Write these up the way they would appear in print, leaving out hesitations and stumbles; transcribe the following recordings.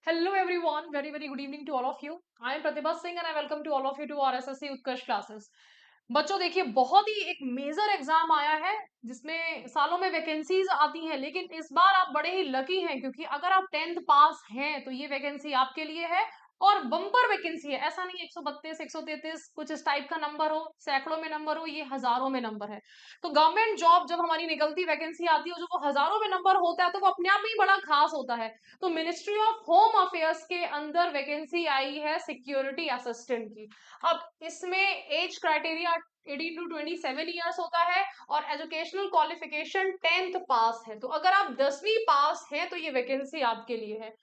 Hello everyone, very good evening to all of you. I am Pratibha Singh and I welcome to all of you to our SSC Utkarsh classes. बच्चों देखिए बहुत ही एक major exam आया है जिसमें सालों में वैकेंसीज आती हैं, लेकिन इस बार आप बड़े ही लकी हैं क्योंकि अगर आप 10th पास हैं तो ये वैकेंसी आपके लिए है और बम्पर वैकेंसी है। ऐसा नहीं 132 133 कुछ इस टाइप का नंबर हो, सैकड़ों में नंबर हो, ये हजारों में नंबर है। तो गवर्नमेंट जॉब जब हमारी निकलती वैकेंसी आती है जो वो हजारों में नंबर होता है तो वो अपने आप में ही बड़ा खास होता है। तो मिनिस्ट्री ऑफ होम अफेयर्स के अंदर वैकेंसी आई है सिक्योरिटी असिस्टेंट की। अब इसमें एज क्राइटेरिया 18 टू 27 ईयर्स होता है और एजुकेशनल क्वालिफिकेशन 10th पास है। तो अगर आप 10वीं पास हैं तो ये वैकेंसी आपके लिए है।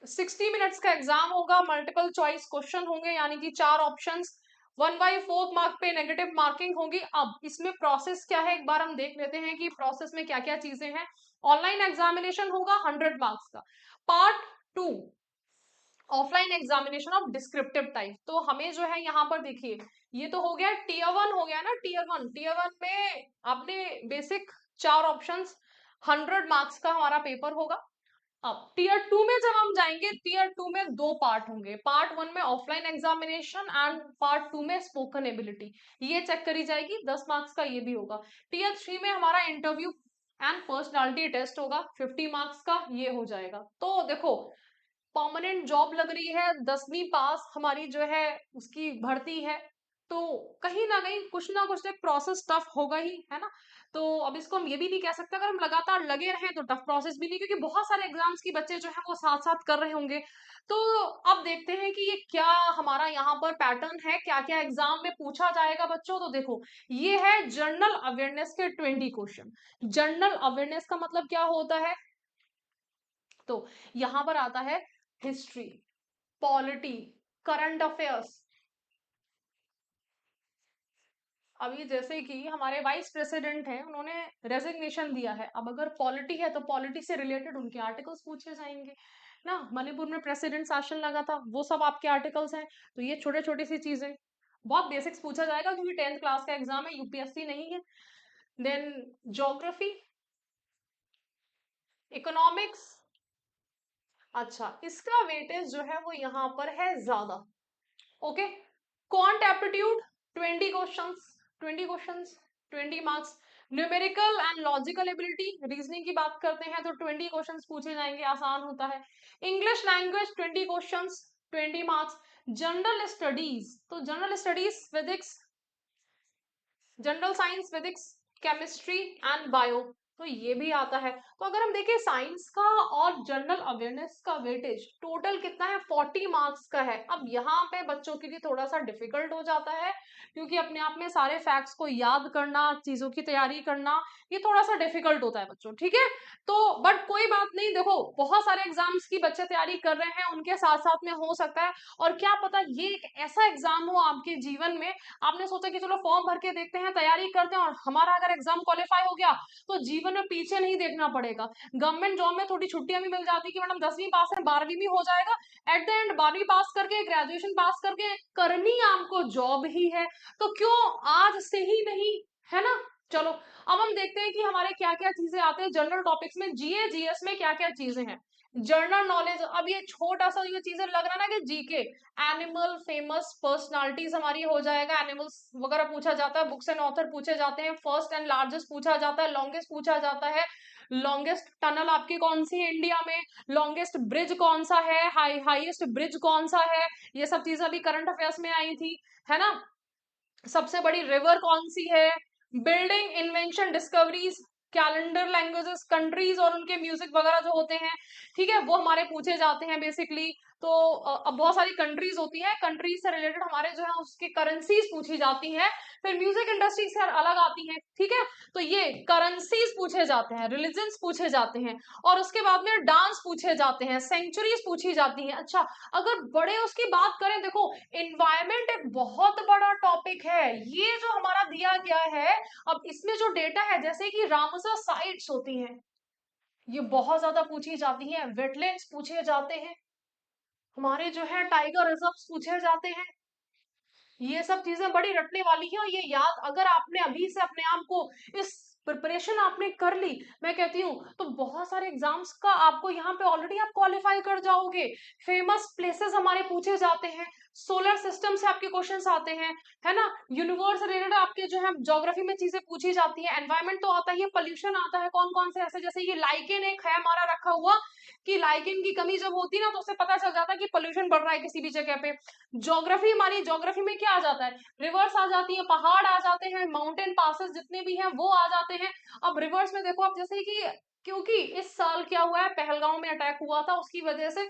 60 मिनट्स का एग्जाम होगा, मल्टीपल चॉइस क्वेश्चन होंगे यानी कि 4 ऑप्शंस, 1/4 मार्क पे नेगेटिव मार्किंग होगी। अब इसमें प्रोसेस क्या है एक बार हम देख लेते हैं कि प्रोसेस में क्या क्या चीजें हैं। ऑनलाइन एग्जामिनेशन होगा 100 मार्क्स का। Part 2 offline examination of descriptive type. तो हमें जो है यहाँ पर देखिए ये तो हो गया टीयर 1 हो गया ना। टीयर 1 में आपने बेसिक 4 ऑप्शंस, 100 मार्क्स का हमारा पेपर होगा। अब टीयर 2 में जब हम जाएंगे, टीयर 2 में 2 पार्ट होंगे। पार्ट 1 में ऑफलाइन एग्जामिनेशन एंड पार्ट 2 में स्पोकन एबिलिटी, ये चेक करी जाएगी, 10 मार्क्स का ये भी होगा। टीयर 3 में हमारा इंटरव्यू एंड पर्सनालिटी टेस्ट होगा, 50 मार्क्स का ये हो जाएगा। तो देखो परमानेंट जॉब लग रही है, 10वीं पास हमारी जो है उसकी भर्ती है, तो कहीं ना कुछ एक प्रोसेस टफ होगा ही, है ना। तो अब इसको हम ये भी नहीं कह सकते अगर हम लगातार लगे रहें तो टफ प्रोसेस भी नहीं, क्योंकि बहुत सारे एग्जाम्स की बच्चे जो है वो साथ साथ कर रहे होंगे। तो अब देखते हैं कि ये क्या हमारा यहाँ पर पैटर्न है, क्या क्या एग्जाम में पूछा जाएगा बच्चों। तो देखो ये है जनरल अवेयरनेस के 20 क्वेश्चन। जनरल अवेयरनेस का मतलब क्या होता है, तो यहां पर आता है हिस्ट्री, पॉलिटी, करंट अफेयर्स। अभी जैसे कि हमारे वाइस प्रेसिडेंट हैं, उन्होंने रेजिग्नेशन दिया है। अब अगर पॉलिटी है तो पॉलिटी से रिलेटेड उनके आर्टिकल्स पूछे जाएंगे ना। मणिपुर में प्रेसिडेंट शासन लगा था, वो सब आपके आर्टिकल्स हैं। तो ये छोटे छोटी सी चीजें, बहुत बेसिक्स पूछा जाएगा क्योंकि 10th क्लास का एग्जाम है, यूपीएससी नहीं है। Then geography, economics. अच्छा इसका वेटेज जो है वो यहाँ पर है ज्यादा। Okay, quant aptitude 20 questions, 20 questions, 20 marks. Numerical and logical ability, reasoning की बात करते हैं तो 20 क्वेश्चंस पूछे जाएंगे, आसान होता है। English language 20 questions, 20 marks. General studies, तो general studies physics, general science, physics, chemistry and bio, तो ये भी आता है। तो अगर हम देखें साइंस का और जनरल अवेयरनेस का वेटेज टोटल कितना है, 40 मार्क्स का है। अब यहाँ पे बच्चों के लिए थोड़ा सा डिफिकल्ट हो जाता है क्योंकि अपने आप में सारे फैक्ट्स को याद करना, चीजों की तैयारी करना, ये थोड़ा सा डिफिकल्ट होता है बच्चों, ठीक है। तो बट कोई बात नहीं, देखो बहुत सारे एग्जाम्स की बच्चे तैयारी कर रहे हैं, उनके साथ साथ में हो सकता है और क्या पता ये एक ऐसा एग्जाम हो आपके जीवन में, आपने सोचा कि चलो फॉर्म भर के देखते हैं, तैयारी करते हैं और हमारा अगर एग्जाम क्वालिफाई हो गया तो जीवन में पीछे नहीं देखना पड़ेगा। गवर्नमेंट जॉब में थोड़ी छुट्टियां भी मिल जाती कि मैडम 10वीं पास है, 12वीं भी हो जाएगा। एट द एंड 12वीं पास करके, ग्रेजुएशन पास करके करनी आपको जॉब ही है, तो क्यों आज से ही नहीं, है ना। चलो अब हम देखते हैं कि हमारे क्या क्या चीजें आते हैं जनरल टॉपिक्स में। जीए जीएस में क्या क्या चीजें हैं, जनरल नॉलेज। अब ये छोटा सा ये चीजें लग रहा है ना कि जीके, एनिमल फेमस पर्सनालिटीज हमारी हो जाएगा, एनिमल्स वगैरह पूछा जाता है, बुक्स एंड ऑथर पूछे जाते हैं, फर्स्ट एंड लार्जेस्ट पूछा जाता है, लॉन्गेस्ट पूछा जाता है, लॉन्गेस्ट टनल आपकी कौन सी है इंडिया में, लॉन्गेस्ट ब्रिज कौन सा है, हाईएस्ट ब्रिज कौन सा है, ये सब चीजें अभी करंट अफेयर्स में आई थी, है ना। सबसे बड़ी रिवर कौन सी है, building invention discoveries, calendar languages, countries और उनके म्यूजिक वगैरह जो होते हैं, ठीक है, वो हमारे पूछे जाते हैं बेसिकली। तो अब बहुत सारी कंट्रीज होती हैं, कंट्रीज से रिलेटेड हमारे जो है उसकी करेंसीज पूछी जाती हैं। फिर म्यूजिक इंडस्ट्री से अलग आती है, ठीक है। तो ये करेंसीज पूछे जाते हैं, रिलीजन्स पूछे जाते हैं और उसके बाद में डांस पूछे जाते हैं, सेंचुरीज पूछी जाती हैं। अच्छा अगर बड़े उसकी बात करें, देखो इन्वायरमेंट एक बहुत बड़ा टॉपिक है, ये जो हमारा दिया गया है। अब इसमें जो डेटा है जैसे कि रामसर साइट्स होती हैं, ये बहुत ज्यादा पूछी जाती हैं, वेटलैंड्स पूछे जाते हैं, हमारे जो है टाइगर रिजर्व्स पूछे जाते हैं। ये सब चीजें बड़ी रटने वाली है और ये याद अगर आपने अभी से अपने आप को इस प्रिपरेशन आपने कर ली, मैं कहती हूँ तो बहुत सारे एग्जाम्स का आपको यहाँ पे ऑलरेडी आप क्वालिफाई कर जाओगे। फेमस प्लेसेस हमारे पूछे जाते हैं, सोलर सिस्टम से आपके क्वेश्चंस आते हैं, है ना, यूनिवर्स रिलेटेड आपके जो है ज्योग्राफी में चीजें पूछी जाती है, एनवायरमेंट तो आता ही है, पोल्यूशन आता है, कौन कौन से ऐसे, जैसे ये लाइकेन एक है हमारा रखा हुआ कि लाइकेन की कमी जब होती है ना तो उससे पता चल जाता है कि पोल्यूशन बढ़ रहा है किसी भी जगह पे। ज्योग्राफी, हमारी ज्योग्राफी में क्या आ जाता है, रिवर्स आ जाती है, पहाड़ आ जाते हैं, माउंटेन पासेस जितने भी हैं वो आ जाते हैं। अब रिवर्स में देखो आप, जैसे कि क्योंकि इस साल क्या हुआ है, पहलगांव में अटैक हुआ था, उसकी वजह से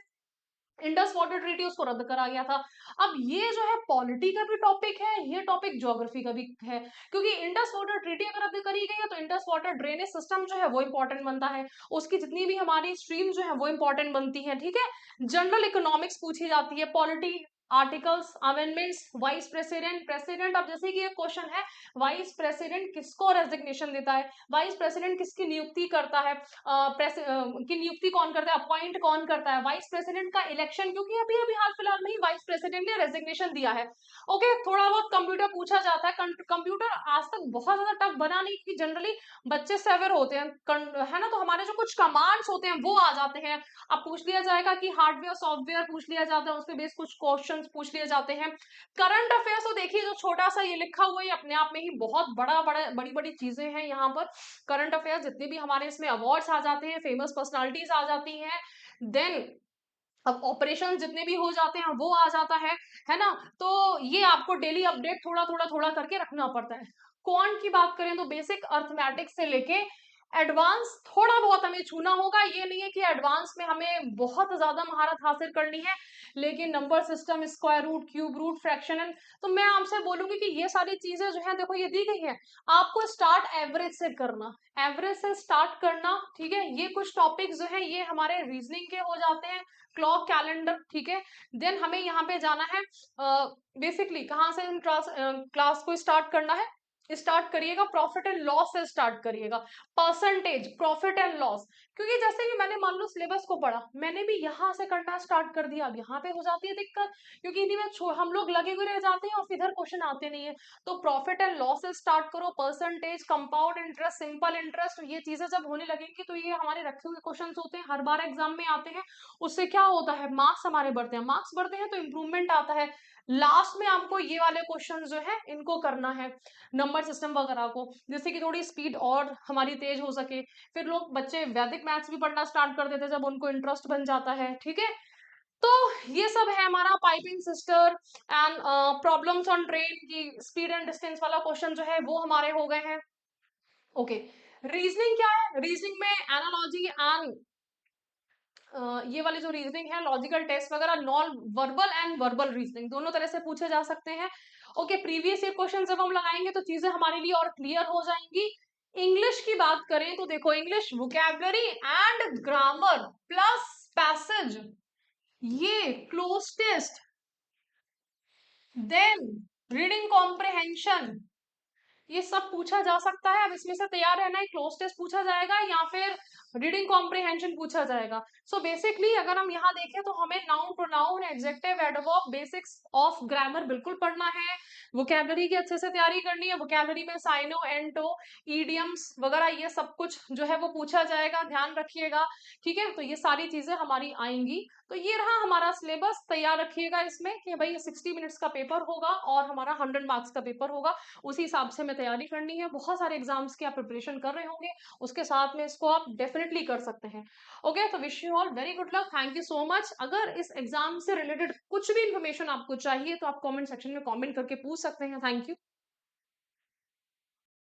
इंडस वाटर ट्रीटी उसको रद्द करा गया था। अब ये जो है पॉलिटी का भी टॉपिक है, ये टॉपिक ज्योग्राफी का भी है, क्योंकि इंडस वाटर ट्रीटी अगर रद्द करी गई है तो इंडस वाटर ड्रेनेज सिस्टम जो है वो इंपॉर्टेंट बनता है, उसकी जितनी भी हमारी स्ट्रीम जो है वो इंपॉर्टेंट बनती है, ठीक है। जनरल इकोनॉमिक्स पूछी जाती है, polity, articles, amendments, vice president, president. अब जैसे कि ये क्वेश्चन है, वाइस प्रेसिडेंट किसको रेजिग्नेशन देता है, वाइस प्रेसिडेंट किसकी नियुक्ति करता है, की नियुक्ति कौन करता है, अपॉइंट कौन करता है, वाइस प्रेसिडेंट का इलेक्शन, क्योंकि अभी अभी हाल फिलहाल में ही वाइस प्रेसिडेंट ने रेजिग्नेशन दिया है। ओके, थोड़ा बहुत कंप्यूटर पूछा जाता है, कंप्यूटर आज तक बहुत ज्यादा टफ बना नहीं, क्योंकि जनरली बच्चे सेवर होते हैं, है ना, तो हमारे जो कुछ कमांड्स होते हैं वो आ जाते हैं। अब पूछ लिया जाएगा कि हार्डवेयर सॉफ्टवेयर पूछ लिया जाता है, उसके बेस कुछ क्वेश्चंस पूछ लिए जाते हैं। करंट अफेयर्स तो देखिए, जो छोटा सा ये लिखा हुआ है अपने आप में ही बहुत बड़ा बड़ा बड़ी बड़ी चीजें हैं यहाँ पर। करंट अफेयर्स जितने भी हमारे इसमें अवार्ड्स आ जाते हैं, फेमस पर्सनालिटीज आ जाती हैं, देन अब ऑपरेशन जितने भी हो जाते हैं वो आ जाता है ना। तो ये आपको डेली अपडेट थोड़ा थोड़ा थोड़ा करके रखना पड़ता है। क्वांट की बात करें तो बेसिक अर्थमेटिक्स से लेके एडवांस थोड़ा बहुत हमें छूना होगा, ये नहीं है कि एडवांस में हमें बहुत ज्यादा महारत हासिल करनी है, लेकिन number system, square root, cube root, fraction, तो मैं आपसे बोलूंगी कि ये सारी चीजें जो है देखो ये दी गई है, आपको स्टार्ट एवरेज से करना, एवरेज से स्टार्ट करना, ठीक है। ये कुछ टॉपिक जो है ये हमारे रीजनिंग के हो जाते हैं, क्लॉक कैलेंडर, ठीक है। देन हमें यहाँ पे जाना है, बेसिकली कहाँ से हम क्लास को स्टार्ट करना है, स्टार्ट करिएगा प्रॉफिट एंड लॉस से स्टार्ट करिएगा, परसेंटेज, प्रॉफिट एंड लॉस, क्योंकि जैसे कि मैंने मान लो सिलेबस को पढ़ा, मैंने भी यहाँ से करना स्टार्ट कर दिया, अब यहाँ पे हो जाती है दिक्कत, क्योंकि इन्हीं में हम लोग लगे हुए रह जाते हैं और इधर क्वेश्चन आते नहीं है। तो प्रॉफिट एंड लॉस से स्टार्ट करो, percentage, compound interest, simple interest, ये चीजें जब होने लगेंगी तो ये हमारे रखे हुए क्वेश्चन होते हैं, हर बार एग्जाम में आते हैं, उससे क्या होता है, मार्क्स हमारे बढ़ते हैं, मार्क्स बढ़ते हैं तो इंप्रूवमेंट आता है। लास्ट में आपको ये वाले क्वेश्चन जो है इनको करना है, नंबर सिस्टम वगैरह को, जिससे कि थोड़ी स्पीड और हमारी तेज हो सके। फिर लोग बच्चे वैदिक मैथ्स भी पढ़ना स्टार्ट कर देते हैं जब उनको इंटरेस्ट बन जाता है, ठीक है। तो ये सब है हमारा piping sister and problems on train की स्पीड एंड डिस्टेंस वाला क्वेश्चन जो है वो हमारे हो गए हैं। ओके, रीजनिंग क्या है, रीजनिंग में एनालॉजी एंड ये वाली जो रीजनिंग है, लॉजिकल टेस्ट वगैरह, non verbal and verbal reasoning दोनों तरह से पूछे जा सकते हैं। ओके, प्रीवियस ईयर क्वेश्चन जब हम लगाएंगे तो चीजें हमारे लिए और क्लियर हो जाएंगी। इंग्लिश की बात करें तो देखो, English vocabulary and grammar plus passage, ये cloze test, then reading comprehension, ये सब पूछा जा सकता है। अब इसमें से तैयार रहना है, क्लोज टेस्ट पूछा जाएगा या फिर रीडिंग कॉम्प्रिहेंशन पूछा जाएगा। सो बेसिकली अगर हम यहाँ देखें तो हमें noun, pronoun, adjective, adverb, basics of grammar बिल्कुल पढ़ना है, वोकैबुलरी की अच्छे से तैयारी करनी है, वोकैबुलरी में साइनो, एंटो, ईडियम्स वगैरह ये सब कुछ जो है वो पूछा जाएगा, ध्यान रखिएगा, ठीक है। तो ये सारी चीजें हमारी आएंगी। तो ये रहा हमारा सिलेबस, तैयार रखिएगा इसमें कि भाई 60 मिनट्स का पेपर होगा और हमारा 100 मार्क्स का पेपर होगा, उसी हिसाब से हमें तैयारी करनी है। बहुत सारे एग्जाम्स की आप प्रिपरेशन कर रहे होंगे, उसके साथ में इसको आप डेफिनेटली कर सकते हैं। ओके, तो wish you all very good luck, thank you so much. अगर इस एग्जाम से रिलेटेड कुछ भी इन्फॉर्मेशन आपको चाहिए तो आप कमेंट सेक्शन में कमेंट करके पूछ सकते हैं। Thank you.